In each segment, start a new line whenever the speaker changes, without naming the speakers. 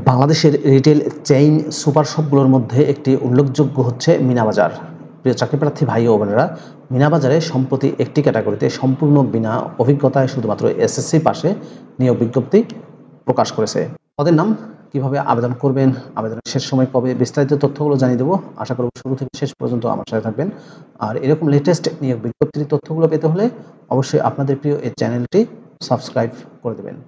বাংলাদেশের retail chain super শপগুলোর মধ্যে একটি উল্লেখযোগ্য হচ্ছে মিনা বাজার। প্রিয় চাকরিপ্রার্থী ভাই ও বোনেরা, মিনা বাজারে সম্প্রতি একটি ক্যাটাগরিতে সম্পূর্ণ বিনা অভিজ্ঞতায় শুধুমাত্র এসএসসি পাশে নিয়োগ বিজ্ঞপ্তি প্রকাশ করেছে। পদের নাম, কিভাবে আবেদন করবেন, আবেদনের শেষ সময় কবে, বিস্তারিত তথ্যগুলো জানিয়ে দেবো। আশা করব শুরু থেকে শেষ পর্যন্ত আমার সাথে থাকবেন। আর এরকম লেটেস্ট নিয়োগ বিজ্ঞপ্তির তথ্যগুলো পেতে হলে অবশ্যই আপনাদের প্রিয় এই চ্যানেলটি সাবস্ক্রাইব করে দেবেন।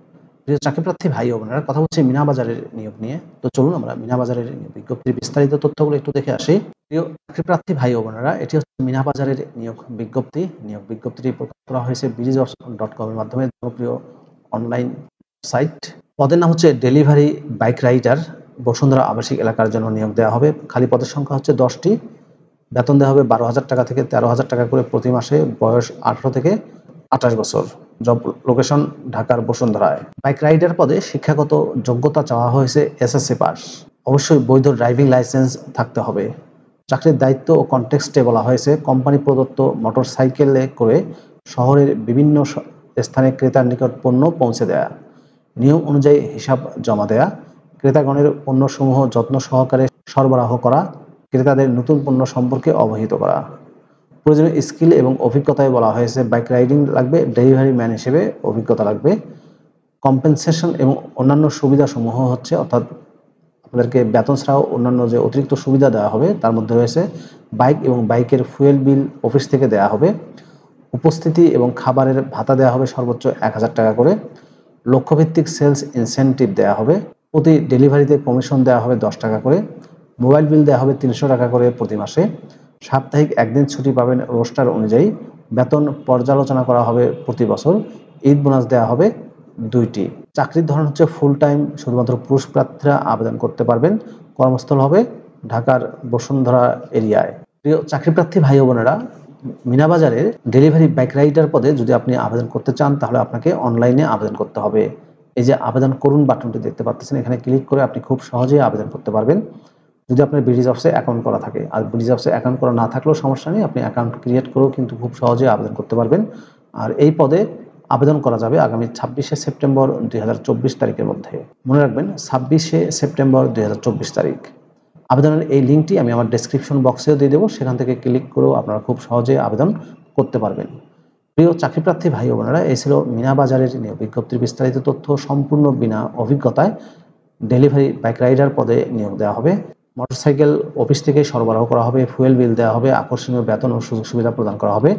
প্রিয় চাকরিপ্রার্থী ভাই ও বোনেরা, কথা হচ্ছে মিনা বাজারের নিয়োগ নিয়ে। তো চলুন আমরা মিনা বাজারের বিজ্ঞপ্তির বিস্তারিত তথ্যগুলো একটু দেখে আসি। প্রিয় চাকরিপ্রার্থী ভাই ও বোনেরা, এটি হচ্ছে মিনা বাজারের নিয়োগ বিজ্ঞপ্তি। নিয়োগ বিজ্ঞপ্তিটি প্রকাশ করা হয়েছে BDJobs.com এর মাধ্যমে, জনপ্রিয় অনলাইন সাইট। পদের নাম হচ্ছে ডেলিভারি বাইক রাইডার। বসুন্ধরা আবাসিক এলাকার জন্য নিয়োগ দেওয়া হবে। খালি পদের সংখ্যা হচ্ছে 10টি। বেতন দেওয়া হবে 12,000 টাকা থেকে 13,000 টাকা করে প্রতি মাসে। বয়স 18 থেকে 28 বছর। জব লোকেশন ঢাকার বসুন্ধরায়। বাইক রাইডার পদে শিক্ষাগত যোগ্যতা চাওয়া হয়েছে এসএসসি পাস। অবশ্যই বৈধ ড্রাইভিং লাইসেন্স থাকতে হবে। চাকরির দায়িত্ব ও কনটেক্সটে বলা হয়েছে কোম্পানি প্রদত্ত মোটরসাইকেলে করে শহরের বিভিন্ন স্থানে ক্রেতার নিকট পণ্য পৌঁছে দেয়া, নিয়ম অনুযায়ী হিসাব জমা দেয়া, ক্রেতাগণের পণ্যসমূহ যত্ন সহকারে সরবরাহ করা, ক্রেতাদের নতুন পণ্য সম্পর্কে অবহিত করা। প্রয়োজনীয় স্কিল এবং অভিজ্ঞতায় বলা হয়েছে বাইক রাইডিং লাগবে, ডেলিভারি ম্যান হিসেবে অভিজ্ঞতা লাগবে। কম্পেনসেশন এবং অন্যান্য সুবিধাসমূহ হচ্ছে, অর্থাৎ আপনাদেরকে বেতন ছাড়াও অন্যান্য যে অতিরিক্ত সুবিধা দেওয়া হবে তার মধ্যে রয়েছে বাইক এবং বাইকের ফুয়েল বিল অফিস থেকে দেওয়া হবে। উপস্থিতি এবং খাবারের ভাতা দেওয়া হবে সর্বোচ্চ 1,000 টাকা করে। লক্ষ্যভিত্তিক সেলস ইনসেন্টিভ দেওয়া হবে। প্রতি ডেলিভারিতে কমিশন দেওয়া হবে 10 টাকা করে। মোবাইল বিল দেওয়া হবে 300 টাকা করে প্রতি মাসে। সাপ্তাহিক একদিন ছুটি পাবেন রোস্টার অনুযায়ী। বেতন পর্যালোচনা করা হবে প্রতি বছর। ঈদ বোনাস দেওয়া হবে 2টি। চাকরির ধরন হচ্ছে ফুল টাইম, শুধুমাত্র পুরুষ প্রার্থীরা আবেদন করতে পারবেন। কর্মস্থল হবে ঢাকার বসুন্ধরা এরিয়ায়। প্রিয় চাকরিপ্রার্থী ভাই ও বোনেরা, মিনা বাজারের ডেলিভারি বাইক রাইডার পদে যদি আপনি আবেদন করতে চান তাহলে আপনাকে অনলাইনে আবেদন করতে হবে। এই যে আবেদন করুন বাটনটি দেখতে পাচ্ছেন, এখানে ক্লিক করে আপনি খুব সহজেই আবেদন করতে পারবেন যদি আপনার BDJobs-এ অ্যাকাউন্ট করা থাকে। আর BDJobs-এ অ্যাকাউন্ট করা না থাকলেও সমস্যা নেই, আপনি অ্যাকাউন্ট ক্রিয়েট করেও কিন্তু খুব সহজেই আবেদন করতে পারবেন। আর এই পদে আবেদন করা যাবে আগামী 26শে সেপ্টেম্বর 2024 তারিখের মধ্যে। মনে রাখবেন 26শে সেপ্টেম্বর 2024 তারিখ। আবেদনের এই লিঙ্কটি আমি আমার ডেসক্রিপশন বক্সেও দিয়ে দেবো, সেখান থেকে ক্লিক করেও আপনারা খুব সহজে আবেদন করতে পারবেন। প্রিয় চাকরিপ্রার্থী ভাই ও বোনেরা, এই ছিল মিনা বাজারের নিয়োগ বিজ্ঞপ্তির বিস্তারিত তথ্য। সম্পূর্ণ বিনা অভিজ্ঞতায় ডেলিভারি বাইক রাইডার পদে নিয়োগ দেওয়া হবে। মোটরসাইকেল অফিস থেকে সরবরাহ করা হবে। ফুয়েল বিল দেওয়া হবে। আকর্ষণীয় বেতন ও সুযোগ সুবিধা প্রদান করা হবে।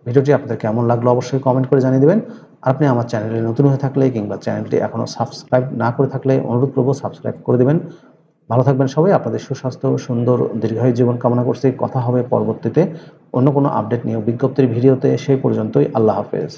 ভিডিওটি আপনাদের কেমন লাগলো অবশ্যই কমেন্ট করে জানিয়ে দেবেন। আর আপনি আমার চ্যানেলে নতুন হয়ে থাকলে কিংবা চ্যানেলটি এখনও সাবস্ক্রাইব না করে থাকলে অনুরোধ করব সাবস্ক্রাইব করে দেবেন। ভালো থাকবেন সবাই। আপনাদের সুস্বাস্থ্য, সুন্দর দীর্ঘায়ু জীবন কামনা করছি। কথা হবে পরবর্তীতে অন্য কোনো আপডেট নিয়োগ বিজ্ঞপ্তির ভিডিওতে। সেই পর্যন্তই, আল্লাহ হাফেজ।